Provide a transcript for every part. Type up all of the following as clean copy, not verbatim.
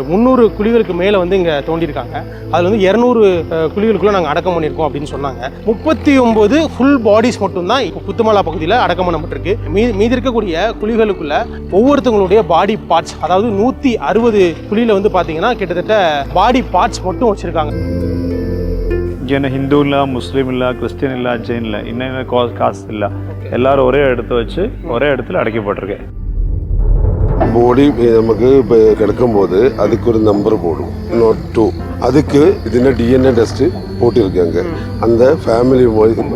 300 குழிகளுக்கு மேலே வந்து இங்கே தோண்டியிருக்காங்க. அதில் வந்து 200 குழிகளுக்குள்ளே நாங்கள் அடக்கம் பண்ணியிருக்கோம் அப்படின்னு சொன்னாங்க. 39 ஃபுல் பாடிஸ் மட்டும்தான் இப்போ புத்துமலா பகுதியில் அடக்கம் பண்ணப்பட்டிருக்கு. மீதி இருக்கக்கூடிய குழிகளுக்குள்ள ஒவ்வொருத்தவங்களுடைய பாடி பார்ட்ஸ், அதாவது 160 குழியில் வந்து பார்த்தீங்கன்னா கிட்டத்தட்ட பாடி பார்ட்ஸ் மட்டும் வச்சுருக்காங்க. இங்கே ஹிந்து இல்லை, முஸ்லீம் இல்லை, கிறிஸ்டின் இல்லை, ஜெயின் இல்லை, இன்னும் காஸ்ட் இல்லை, எல்லாரும் ஒரே இடத்த வச்சு ஒரே இடத்துல அடைக்கப்பட்டிருக்கு. ബോഡി നമുക്ക് കിടക്കുമ്പോൾ அதுக்கு ஒரு நம்பர் போடும், not 2. அதுக்கு ഇതിൻ്റെ DNA டெஸ்ட் போட்டிருக்காங்க. அந்த ஃபேமிலி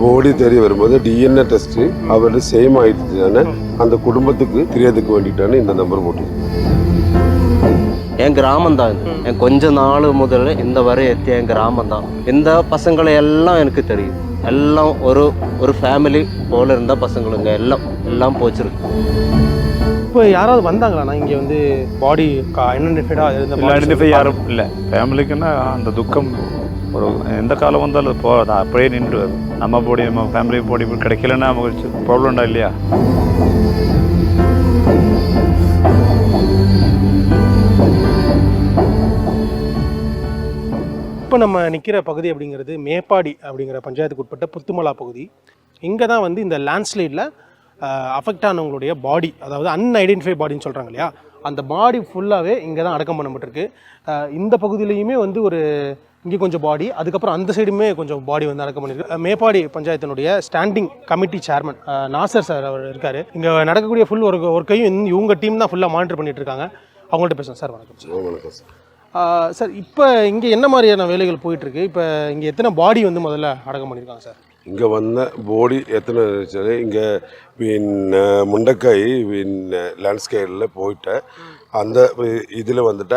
பாடி தெரிய வரும்போது DNA டெஸ்ட் அவരുടെ சேம் ஆயிடுச்சுன்னா அந்த குடும்பத்துக்கு தெரியறதுக்கு வேண்டிட்டான இந்த நம்பர் போட்டிருக்கு. என் கிராமம் தான் இது. என் கொஞ்ச நாள் முதல்ல இந்த வரை எத்திய என் கிராமம் தான். இந்த பசங்களை எல்லாம் எனக்கு தெரியும். எல்லாம் ஒரு ஃபேமிலி போல இருந்த பசங்களுங்க எல்லாம் போச்சிருக்கு. இப்போ யாராவது வந்தாங்களா இங்கே வந்து பாடி ஐடென்டிஃபை யாரும் இல்லை. ஃபேமிலிக்குன்னா அந்த துக்கம் ஒரு எந்த காலம் வந்தாலும் அது போகாது, அப்படியே நின்று நம்ம பாடி நம்ம ஃபேமிலி பாடி கிடைக்கலன்னா நமக்கு ப்ராப்ளம் உண்டா இல்லையா? இப்போ நம்ம நிற்கிற பகுதி அப்படிங்கிறது மேப்பாடி அப்படிங்கிற பஞ்சாயத்துக்கு உட்பட்ட புத்துமலா பகுதி. இங்கே தான் வந்து இந்த லேண்ட்ஸ்லைடில் அஃபெக்ட் ஆனவங்களுடைய பாடி, அதாவது அன்ஐடென்டிஃபை பாடின்னு சொல்கிறாங்க இல்லையா, அந்த பாடி ஃபுல்லாகவே இங்கே தான் அடக்கம் பண்ணப்பட்டிருக்கு. இந்த பகுதியிலையுமே வந்து இங்கே கொஞ்சம் பாடி, அதுக்கப்புறம் அந்த சைடுமே கொஞ்சம் பாடி வந்து அடக்கம் பண்ணியிருக்கு. மேப்பாடி பஞ்சாயத்தினுடைய standing committee chairman Nasar sir அவர் இருக்கார். இங்கே நடக்கக்கூடிய ஃபுல் ஒர்க்கையும் இவங்க டீம் தான் ஃபுல்லாக மானிட்டர் பண்ணிட்டு இருக்காங்க. அவங்கள்ட்ட பேசுகிறேன். சார் வணக்கம். சார் வணக்கம் சார். சார் இப்போ இங்கே என்ன மாதிரியான வேலைகள் போயிட்டுருக்கு? இப்போ இங்கே எத்தனை பாடி வந்து முதல்ல அடக்கம் பண்ணியிருக்காங்க சார்? இங்கே வந்த பாடி எத்தனை இருந்துச்சு? இங்கே முண்டக்காய் லேண்ட்ஸ்கேப்பில் போயிட்ட அந்த இதில் வந்துட்டு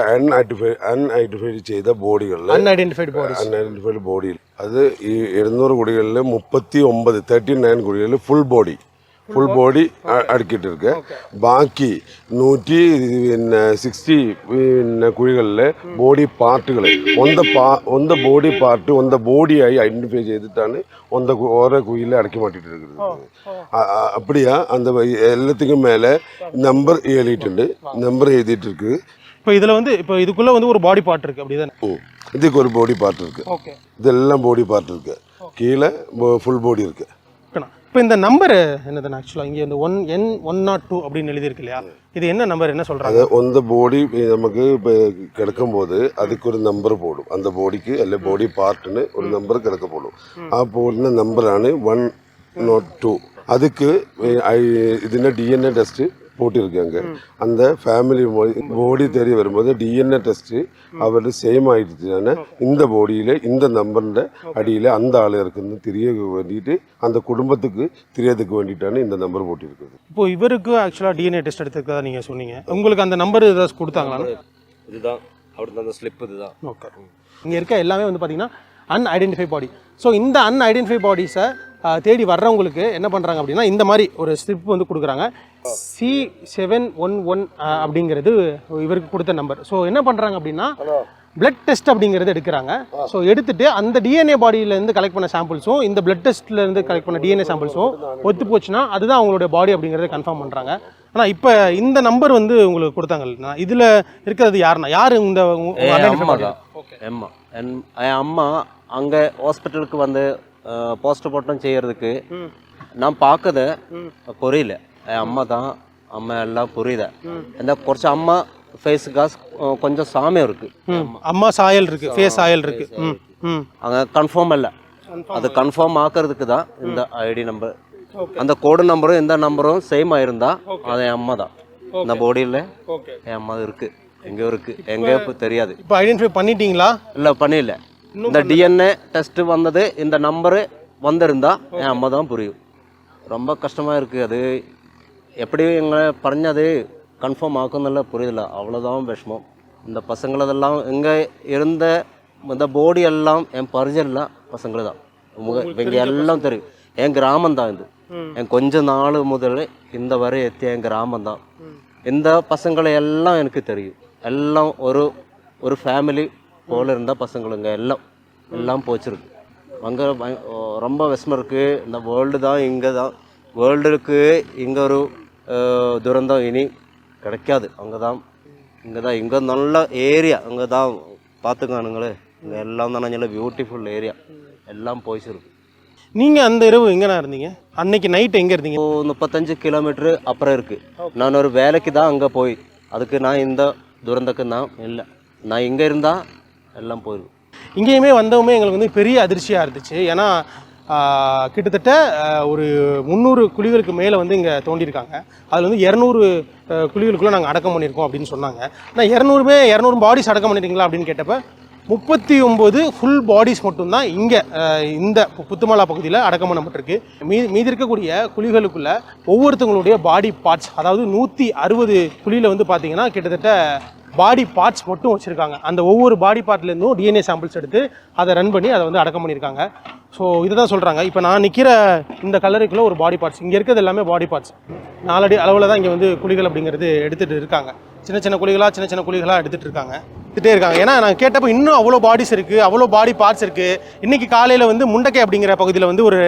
அன்ஐடென்டிஃபைடு ചെയ്ത ബോഡികളിൽ അൺഐഡന്റിഫൈഡ് ബോഡിയിൽ അത് ഈ 200 കുടികളിൽ 39 കുടികളിൽ ഫുൾ ബോഡി അടുക്കിയിട്ട് இருக்கு. ബാക്കി 160 കുഴികളിലെ ബോഡി പാർട്ടുകൾ ഒന്ന് ബോഡി പാർട്ട് ഒന്ന് ബോഡിയായി ஐடென்டிஃபை ചെയ്തിട്ടാണ് ഓരോ കുഴിയിൽ അടക്കി മാറ്റിட்டு இருக்குது. அப்படியா அந்த எல்லாத்துக்கும் மேலே நம்பர் எழுதிட்டு இருக்கு. இப்போ இதில் வந்து இப்போ இதுக்குள்ளே வந்து ஒரு பாடி பார்ட் இருக்குது, அப்படி தானே? இதுக்கு ஒரு பாடி பார்ட் இருக்குது. ஓகே, இதெல்லாம் பாடி பார்ட் இருக்குது. கீழே ஃபுல் பாடி இருக்குது. இப்போ இந்த நம்பர் என்னதுன்னு ஆக்சுவலாக இங்கே இந்த 1N102 அப்படின்னு எழுதியிருக்கு இல்லையா, இது என்ன நம்பர், என்ன சொல்கிறாங்க? அந்த பாடி நமக்கு இப்போ கிடக்கும்போது அதுக்கு ஒரு நம்பர் போடும். அந்த பாடிக்கு அல்ல பாடி பார்ட்டுன்னு ஒரு நம்பர் கிடக்க போடும். ആ போடுന്ന நம்பராണ് 102. அதுக்கு ഇതിൻ്റെ DNA டெஸ்ட் போட்டிருக்காங்க. அந்த ஃபேமிலி பாடி தெரிய வரும்போது DNA டெஸ்ட் அவരുടെ சேம் ஆயிடுச்சுன்னா இந்த பாடியில் இந்த நம்பரில் அடியில் அந்த ஆள் இருக்குன்னு தெரிய வேண்டிட்டு அந்த குடும்பத்துக்கு தெரியறதுக்கு வேண்டிட்டான இந்த நம்பர் போட்டிருக்குது. இப்போ இவருக்கு ஆக்சுவலாக DNA டெஸ்ட் எடுத்துக்கிறதா நீங்கள் சொன்னீங்க. உங்களுக்கு அந்த நம்பர் ஏதாவது கொடுத்தாங்களா? இதுதான் அவருக்கு அந்த ஸ்லிப் இதுதான். ஓகே, இங்கே இருக்க எல்லாமே வந்து பார்த்தீங்கன்னா அன்ஐடென்டிஃபை பாடி. ஸோ இந்த அன்ஐடென்டிஃபை பாடிஸை தேடி வர்றவங்களுக்கு என்ன பண்ணுறாங்க அப்படின்னா இந்த மாதிரி ஒரு ஸ்லிப் வந்து கொடுக்குறாங்க. C711 அப்படிங்கிறது இவருக்கு கொடுத்த நம்பர். ஸோ என்ன பண்ணுறாங்க அப்படின்னா பிளட் டெஸ்ட் அப்படிங்கிறது எடுக்கிறாங்க. ஸோ எடுத்துகிட்டு அந்த டிஎன்ஏ பாடியிலேருந்து கலெக்ட் பண்ண சாம்பிள்ஸும் இந்த பிளட் டெஸ்ட்லேருந்து கலெக்ட் பண்ண டிஎன்ஏ சாம்பிள்ஸும் ஒத்து போச்சுன்னா அதுதான் அவங்களுடைய பாடி அப்படிங்கிறத கன்ஃபார்ம் பண்ணுறாங்க. ஆனால் இப்போ இந்த நம்பர் வந்து உங்களுக்கு கொடுத்தாங்கன்னா இதில் இருக்கிறது யார் இந்த அம்மா அங்கே ஹாஸ்பிட்டலுக்கு வந்து போஸ்ட்மார்ட்டம் செய்யறதுக்கு நான் பார்க்கத புரியல. அம்மா தான் அம்மா எல்லாம் புரியுத. இந்த குறைச்ச அம்மா ஃபேஸுக்கு கொஞ்சம் சாமியம் இருக்கு, அம்மா சாயல் இருக்கு, ஃபேஸ் சாயல் இருக்கு. அங்கே கன்ஃபார்ம் இல்லை. அது கன்ஃபார்ம் ஆக்கிறதுக்கு தான் இந்த ஐடி நம்பர், அந்த கோடு நம்பரும் இந்த நம்பரும் சேம் ஆயிருந்தா அது என் அம்மா தான். இந்த பாடியில் என் அம்மா இருக்கு, எங்கே இருக்கு எங்கே தெரியாது. இப்போ ஐடென்டிஃபை பண்ணிட்டீங்களா? இல்லை பண்ணல. இந்த டிஎன்ஏ டெஸ்ட் வந்தது, இந்த நம்பரு வந்திருந்தா என் அம்மா தான் புரியும். ரொம்ப கஷ்டமாக இருக்குது. அது எப்படி எங்களை പറഞ്ഞது கன்ஃபார்ம் ஆக்குന്നില്ല புரியுதில்ல, அவ்வளோதான் விஷமம். இந்த பசங்களதெல்லாம் இங்கே இருந்த இந்த பாடி எல்லாம் என் பரிஜனில் பசங்களை தான் இவங்க எல்லாம் தெரியும். என் கிராமம் தான் இது. என் கொஞ்ச நாள் முதல்ல இந்த வரை எத்திய என் கிராமம் தான். இந்த பசங்களை எல்லாம் எனக்கு தெரியும். எல்லாம் ஒரு ஃபேமிலி போல இருந்த பசங்களுங்க எல்லாம் போச்சிருக்கு. அங்கே ரொம்ப விஷமம் இருக்குது. இந்த வேர்ல்டு தான் இங்கே தான் வேர்ல்டுக்கு இங்கே ஒரு துரந்தம் இனி கிடைக்காது. அங்கே தான் இங்கே தான் இங்கே நல்ல ஏரியா இங்கே தான் பார்த்துக்கானுங்களே இங்கே எல்லாம் தான் நல்ல பியூட்டிஃபுல் ஏரியா எல்லாம் போய்ச்சிருக்கு. நீங்கள் அந்த இரவு எங்கேண்ணா இருந்தீங்க? அன்னைக்கு நைட் எங்கே இருந்தீங்க? 35 கிலோமீட்டர் அப்புறம் இருக்குது. நான் ஒரு வேலைக்கு தான் அங்கே போய் அதுக்கு நான் இந்த துரந்தக்கு நான் இல்லை, நான் இங்கே இருந்தால் எல்லாம் போயிடும். இங்கேயுமே வந்தவுமே எங்களுக்கு வந்து பெரிய அதிர்ச்சியாக இருந்துச்சு. ஏன்னா கிட்டத்தட்ட ஒரு 300 குழிகளுக்கு மேலே வந்து இங்கே தோண்டியிருக்காங்க. அதில் வந்து 200 குழிகளுக்குள்ளே நாங்கள் அடக்கம் பண்ணியிருக்கோம் அப்படின்னு சொன்னாங்க. நான் 200 பாடிஸ் அடக்கம் பண்ணியிருக்கீங்களா அப்படின்னு கேட்டப்போ 39 ஃபுல் பாடிஸ் மட்டும்தான் இங்கே இந்த புத்துமலா பகுதியில் அடக்கம் பண்ணப்பட்டிருக்கு. மீதி இருக்கக்கூடிய குழிகளுக்குள்ள ஒவ்வொருத்தவங்களுடைய பாடி பார்ட்ஸ், அதாவது 160 குழியில் வந்து பார்த்தீங்கன்னா கிட்டத்தட்ட பாடி பார்ட்ஸ் மட்டும் வச்சுருக்காங்க. அந்த ஒவ்வொரு பாடி பார்ட்லேருந்தும் டிஎன்ஏ சாம்பிள்ஸ் எடுத்து அதை ரன் பண்ணி அதை வந்து அடக்கம் பண்ணியிருக்காங்க. ஸோ இதை தான் சொல்கிறாங்க. இப்போ நான் நிற்கிற இந்த கல்லறைக்குள்ளே ஒரு பாடி பார்ட்ஸ், இங்கே இருக்கிறது எல்லாமே பாடி பார்ட்ஸ். 4 அடி அளவில் தான் இங்கே வந்து குழிகள் அப்படிங்கிறது எடுத்துகிட்டு இருக்காங்க. சின்ன சின்ன குழிகளாக எடுத்துகிட்டு இருக்காங்க. ஏன்னா நான் கேட்டப்போ இன்னும் அவ்வளோ பாடிஸ் இருக்குது, அவ்வளோ பாடி பார்ட்ஸ் இருக்குது. இன்றைக்கி காலையில் வந்து முண்டக்கை அப்படிங்கிற பகுதியில் வந்து ஒரு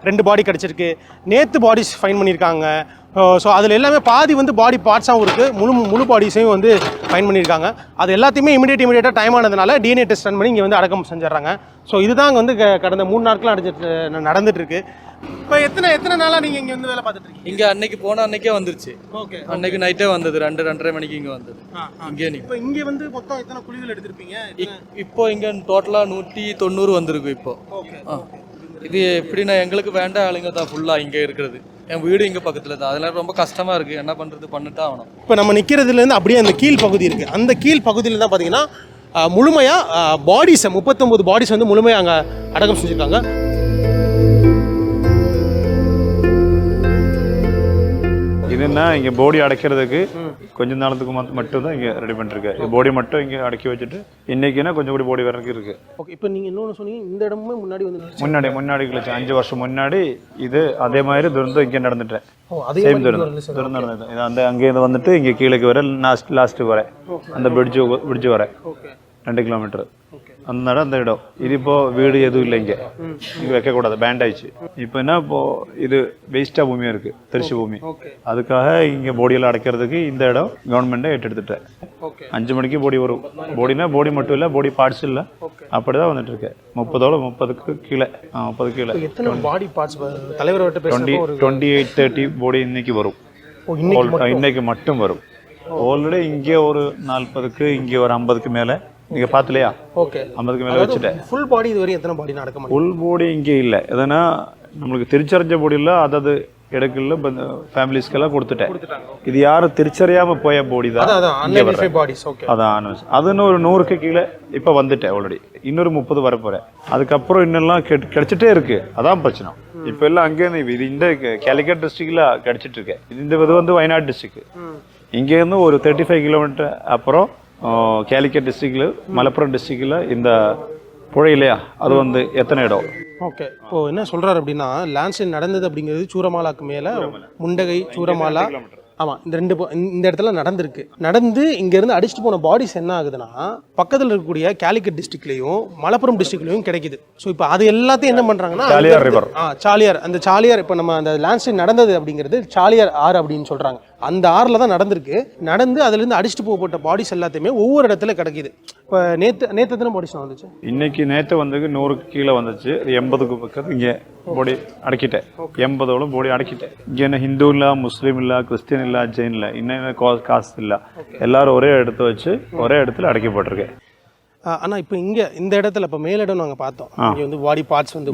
2 பாடி கிடச்சிருக்கு. நேற்று பாடிஸ் ஃபைன் பண்ணியிருக்காங்க. ஸோ அதில் எல்லாமே பாதி வந்து பாடி பார்ட்ஸாகவும் இருக்குது, முழு பாடிஸையும் வந்து ஃபைன் பண்ணியிருக்காங்க. அது எல்லாத்தையுமே இமீடியட்டாக டைம் ஆனதுனால டிஎன்ஏ டெஸ்ட் ரன் பண்ணி இங்கே வந்து அடக்கம் செஞ்சிடறாங்க. ஸோ இதுதான் வந்து கடந்த 3 நாட்களாக நடந்துட்டு இருக்கு. இப்போ எத்தனை நாளாக நீங்கள் இங்கே வந்து வேலை பார்த்துட்டு இருக்கீங்க? இங்கே அன்னைக்கு போன அன்னைக்கே வந்துருச்சு. ஓகே, அன்னைக்கு நைட்டே வந்தது, 2-2:30 மணிக்கு இங்கே வந்தது. இங்கே இப்போ இங்கே வந்து மொத்தம் எத்தனை குழிகள் எடுத்திருப்பீங்க? இப்போ இங்கே டோட்டலாக 190 வந்திருக்கு இப்போ. இது எப்படின்னா எங்களுக்கு வேண்டாம் ஆளுங்க தான் ஃபுல்லாக இங்கே இருக்கிறது. என் வீடு இங்கே பக்கத்தில் தான், அதனால ரொம்ப கஷ்டமாக இருக்குது. என்ன பண்ணுறது, பண்ணிட்டு ஆகணும். இப்போ நம்ம நிற்கிறதுலேருந்து அப்படியே அந்த கீழ் பகுதி இருக்குது. அந்த கீழ் பகுதியில் தான் பார்த்தீங்கன்னா முழுமையாக பாடிஸை 39 பாடிஸ் வந்து முழுமையாக அங்கே அடக்கம் செஞ்சுருக்காங்க. இதுன்னா இங்கே பாடி அடைக்கிறதுக்கு கொஞ்ச நாளத்துக்கு மட்டும் தான் இங்கே ரெடி பண்ணிருக்கேன். பாடி மட்டும் இங்கே அடக்கி வச்சுட்டு இன்னைக்குன்னா கொஞ்சம் கூட பாடி வரைக்கும் இருக்கு. ஓகே, இப்போ நீங்கள் இன்னொன்று சொன்னீங்க, இந்த இடமுமே முன்னாடி கழிச்சு 5 வருஷம் முன்னாடி இது அதே மாதிரி துரந்தம் இங்கே நடந்துட்டேன். சேம் துரந்தம் நடந்துட்டேன். இது அந்த அங்கேருந்து வந்துட்டு இங்கே கீழே வர லாஸ்ட்டு வர அந்த பிரிட்ஜு வர 2 கிலோமீட்டர் அந்த இடம் அந்த இடம். இது இப்போ வீடு எதுவும் இல்லை, இங்கே வைக்கக்கூடாது, பேண்ட் ஆயிடுச்சு. இப்போ என்ன இப்போ இது வேஸ்டா பூமியா இருக்கு, தரிசு பூமி. அதுக்காக இங்கே பாடியெல்லாம் அடைக்கிறதுக்கு இந்த இடம் கவர்மெண்ட்டை எடுத்துட்டேன். 5 மணிக்கு பாடி வரும். பாடினா பாடி மட்டும் இல்லை, பாடி பார்ட்ஸ் இல்லை, அப்படிதான் வந்துட்டு இருக்கேன். 30க்கு கீழே 30 கீழே 28-30 பாடி இன்னைக்கு வரும். இன்னைக்கு மட்டும் வரும். ஆல்ரெடி இங்கே ஒரு 40க்கு, இங்கே ஒரு 50க்கு மேலே நீங்க பாத்தலையா? ஓகே, 50க்கு மேல வச்சுட்டேன். ஃபுல் பாடி இதுவரை எத்தனை பாடி நடக்க முடியும்? ஃபுல் பாடி இங்கே இல்லை. எதனா நம்மளுக்கு திருச்சறிஞ்ச பாடியில் அதாவது இடங்கள்ல ஃபேமிலிஸ்க்கெல்லாம் கொடுத்துட்டேன். இது யாரும் திருச்சறியாம போய பாடி தான். அதான் அதுன்னு ஒரு 100க்கு கீழே இப்போ வந்துட்டேன் ஆல்ரெடி. இன்னொரு 30 வர போறேன். அதுக்கப்புறம் இன்னெல்லாம் கிடைச்சிட்டே இருக்கு. அதான் பிரச்சனை. இப்போ எல்லாம் அங்கேருந்து இது இந்த கேலிக்கட் டிஸ்ட்ரிக்ட்ல கிடைச்சிட்டு இருக்கேன். இந்த இது வந்து வயநாடு டிஸ்ட்ரிக்ட். இங்கேருந்து ஒரு 35 கிலோமீட்டர் அப்புறம் கேலிக்கட் டிஸ்ட்ரிக்ட்ல, மலப்புரம் டிஸ்ட்ரிக்ட்ல இந்த புழை இல்லையா, அது வந்து எத்தனை இடம். ஓகே, இப்போ என்ன சொல்றாரு அப்படின்னா, லேண்ட்ஸ்லைட் நடந்தது அப்படிங்கிறது சூரமாலாக்கு மேலே முண்டகை, சூரமாலா, ஆமாம், இந்த இடத்துல நடந்து இங்கேருந்து அடிச்சுட்டு போன பாடிஸ் என்ன ஆகுதுன்னா பக்கத்தில் இருக்கக்கூடிய கேலிக்கட் டிஸ்ட்ரிக்ட்லையும் மலப்புரம் டிஸ்ட்ரிக்ட்லையும் கிடைக்குது. ஸோ இப்போ அது எல்லாத்தையும் என்ன பண்ணுறாங்கன்னா சாலியார், அந்த சாலியார், இப்போ நம்ம அந்த லேண்ட்ஸ்லைட் நடந்தது அப்படிங்கிறது சாலியார் ஆறு அப்படின்னு சொல்கிறாங்க. அந்த ஆறில் தான் நடந்து அதுலேருந்து அடிச்சுட்டு போகப்பட்ட பாடிஸ் எல்லாத்தையுமே ஒவ்வொரு இடத்துல கிடைக்கிது. இப்போ நேற்று எத்தனை பாடிஸ் வந்துச்சு? இன்னைக்கு நேற்று வந்து 100க்கு கீழே வந்துச்சு. 80க்கு பக்கத்து இங்கே பாடி அடக்கிட்டேன். 80ஓட பாடி அடக்கிட்டேன். இங்கே என்ன ஹிந்து இல்லை, முஸ்லீம் இல்லை, கிறிஸ்டின் இல்லை, ஜெயின் இல்லை, இன்னும் காஸ்ட் இல்லை, எல்லாரும் ஒரே இடத்த வச்சு ஒரே இடத்துல அடக்கப்பட்டிருக்கேன். ஆனால் இப்போ இங்கே இந்த இடத்துல இப்போ மேலிடம் நாங்கள் பார்த்தோம், இங்கே வந்து பாடி பார்ட்ஸ் வந்து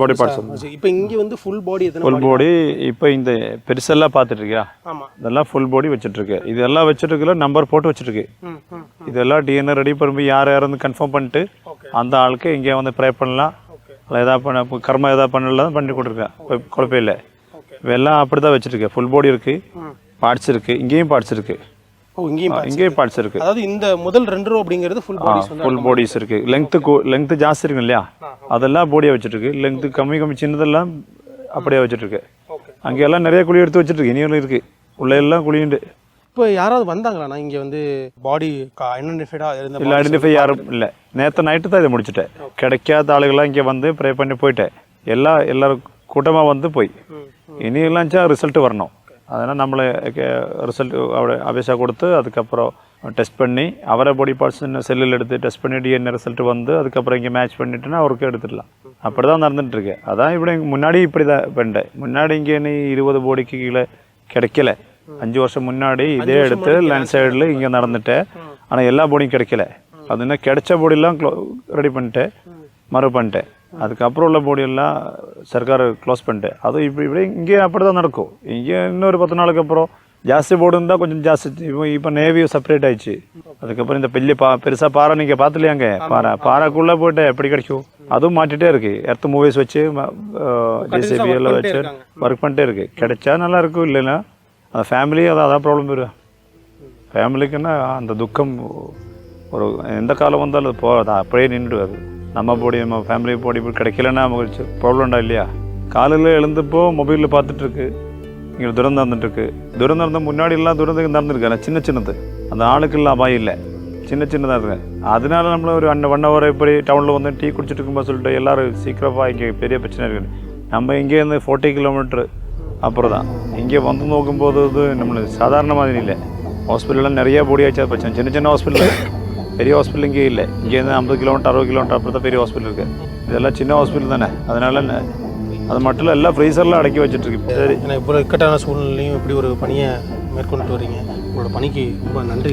இப்போ இங்கே வந்து ஃபுல் பாடி ஃபுல் பாடி இப்போ இந்த பெருசெல்லாம் பார்த்துட்டு இருக்கியா? ஆமாம், இதெல்லாம் ஃபுல் பாடி வச்சுட்டு இருக்கு. இதெல்லாம் வச்சுட்டு இருக்கல, நம்பர் போட்டு வச்சுருக்கு. இதெல்லாம் டிஎன்ஏ ரெடி பண்ணி யார் யாரும் கன்ஃபார்ம் பண்ணிட்டு அந்த ஆளுக்கு இங்கே வந்து ப்ரே பண்ணலாம், எதாவது பண்ண கர்மா எதாவது பண்ணலாம் பண்ணி கொடுத்துருக்கேன். குழப்பம் இல்லை. இதெல்லாம் அப்படி தான் வச்சுருக்கேன். ஃபுல் பாடி இருக்கு, பார்ட்ஸ் இருக்கு, இங்கேயும் பார்ட்ஸ் இருக்கு, இங்கேயும் பார்ட்ஸ் இருக்கு. அதாவது இந்த முதல் 2 ரோ அப்படிங்கிறது ஃபுல் பாடிஸ் இருக்கு. லெங்த் ஜாஸ்தி இருக்கு இல்லையா, அதெல்லாம் பாடியா வச்சுட்டு இருக்கு. லெங்த் கம்மி சின்னதெல்லாம் அப்படியே வச்சுட்டு இருக்கு. அங்கெல்லாம் நிறைய குழி எடுத்து வச்சுட்டு இருக்கு. இனியும் இருக்கு, உள்ள எல்லாம் குழியுண்டு. இப்போ யாராவது வந்தாங்களா இங்கே வந்து பாடி ஐடென்டிஃபை யாரும் இல்லை. நேற்று நைட்டு தான் இதை முடிச்சுட்டேன். கிடைக்காத ஆளுகள்லாம் இங்கே வந்து ப்ரே பண்ணி போயிட்டேன். எல்லாரும் கூட்டமாக வந்து போய் இனியெல்லாம் ரிசல்ட் வரணும். அதனால் நம்மளை ரிசல்ட் அவட அபேஷா கொடுத்து அதுக்கப்புறம் டெஸ்ட் பண்ணி அவரை பாடி பார்ட்ஸ் செல்லில் எடுத்து டெஸ்ட் பண்ணி டிஎன்ஏ ரிசல்ட் வந்து அதுக்கப்புறம் இங்கே மேட்ச் பண்ணிட்டுன்னா அவருக்கு எடுத்துடலாம். அப்படி தான் நடந்துகிட்ருக்கு. அதான் இப்படி முன்னாடி இப்படி தான் பண்ணிட்டேன். முன்னாடி இங்கே நீ 20 கோடிக்கு கீழே கிடைக்கல. 5 வருஷம் முன்னாடி இதே எடுத்து லேண்ட் சைடில் இங்கே நடந்துட்டேன். ஆனால் எல்லா போடியும் கிடைக்கல. அது என்ன கிடைச்ச போடியெல்லாம் ரெடி பண்ணிட்டேன், மறு பண்ணிட்டேன். அதுக்கப்புறம் உள்ள போடியெல்லாம் சர்க்கார் க்ளோஸ் பண்ணிட்டேன். அதுவும் இப்படி இங்கே அப்படி தான் நடக்கும். இங்கே இன்னொரு 10 நாளுக்கு அப்புறம் ஜாஸ்தி போர்டு இருந்தால் கொஞ்சம் ஜாஸ்தி. இப்போ நேவியும் செப்பரேட் ஆயிடுச்சு. அதுக்கப்புறம் இந்த பெரிய பெருசாக பாறை நீங்கள் பார்த்துலையாங்க, பாறைக்குள்ளே போய்ட்டு எப்படி கிடைக்கும்? அதுவும் மாட்டிகிட்டே இருக்குது. எர்த்து மூவிஸ் வச்சு ஜேசிபி எல்லாம் வச்சு ஒர்க் பண்ணிட்டே இருக்குது. கிடைச்சா நல்லா இருக்கும், இல்லைன்னா அந்த ஃபேமிலி அதான் ப்ராப்ளம் வரும். ஃபேமிலிக்குன்னா அந்த துக்கம் ஒரு எந்த காலம் வந்தாலும் அது போகாது, அப்படியே நின்றுடுவாது. நம்ம போடி நம்ம ஃபேமிலி போடி இப்படி கிடைக்கலன்னா நமக்கு ப்ராப்ளம்டா இல்லையா? காலையில் எழுந்தப்போ மொபைலில் பார்த்துட்ருக்கு, இங்கே துரந்தம் நடந்துட்டுருக்கு. துரந்தம் இருந்தால் முன்னாடியெல்லாம் துரந்தம் நடந்துருக்கு, சின்ன சின்னது, அந்த ஆளுக்கெல்லாம் அபாயம் இல்லை, சின்ன சின்னதாக இருக்கு. அதனால நம்மள ஒரு 1 ஹவர் இப்படி டவுனில் வந்து டீ குடிச்சிட்டு இருக்கும்போது சொல்லிட்டு எல்லோரும் சீக்கிரமாக இங்கே பெரிய பிரச்சனை இருக்குது. நம்ம இங்கேருந்து 40 கிலோமீட்ரு அப்புறம் தான் இங்கே வந்து நோக்கும்போது இது நம்மளுக்கு சாதாரண மாதிரி இல்லை. ஹாஸ்பிட்டல்லாம் நிறையா போடி ஆச்சா பிரச்சனை. சின்ன சின்ன ஹாஸ்பிட்டல், பெரிய ஹாஸ்பிட்டல் இங்கே இல்லை. இங்கேருந்து 50 கிலோமீட்டர் 60 கிலோமீட்டர் அப்புறம் தான் பெரிய ஹாஸ்பிட்டல் இருக்குது. இதெல்லாம் சின்ன ஹாஸ்பிட்டல் தானே, அதனால அது மட்டும் இல்லை, எல்லாம் ஃப்ரீசர்லாம் அடக்கி வச்சுட்ருக்கு. சரி, ஏன்னா இப்போ இக்கட்டான சூழ்நிலையும் இப்படி ஒரு பணியை மேற்கொண்டு வரீங்க. உங்களோட பணிக்கு ரொம்ப நன்றி.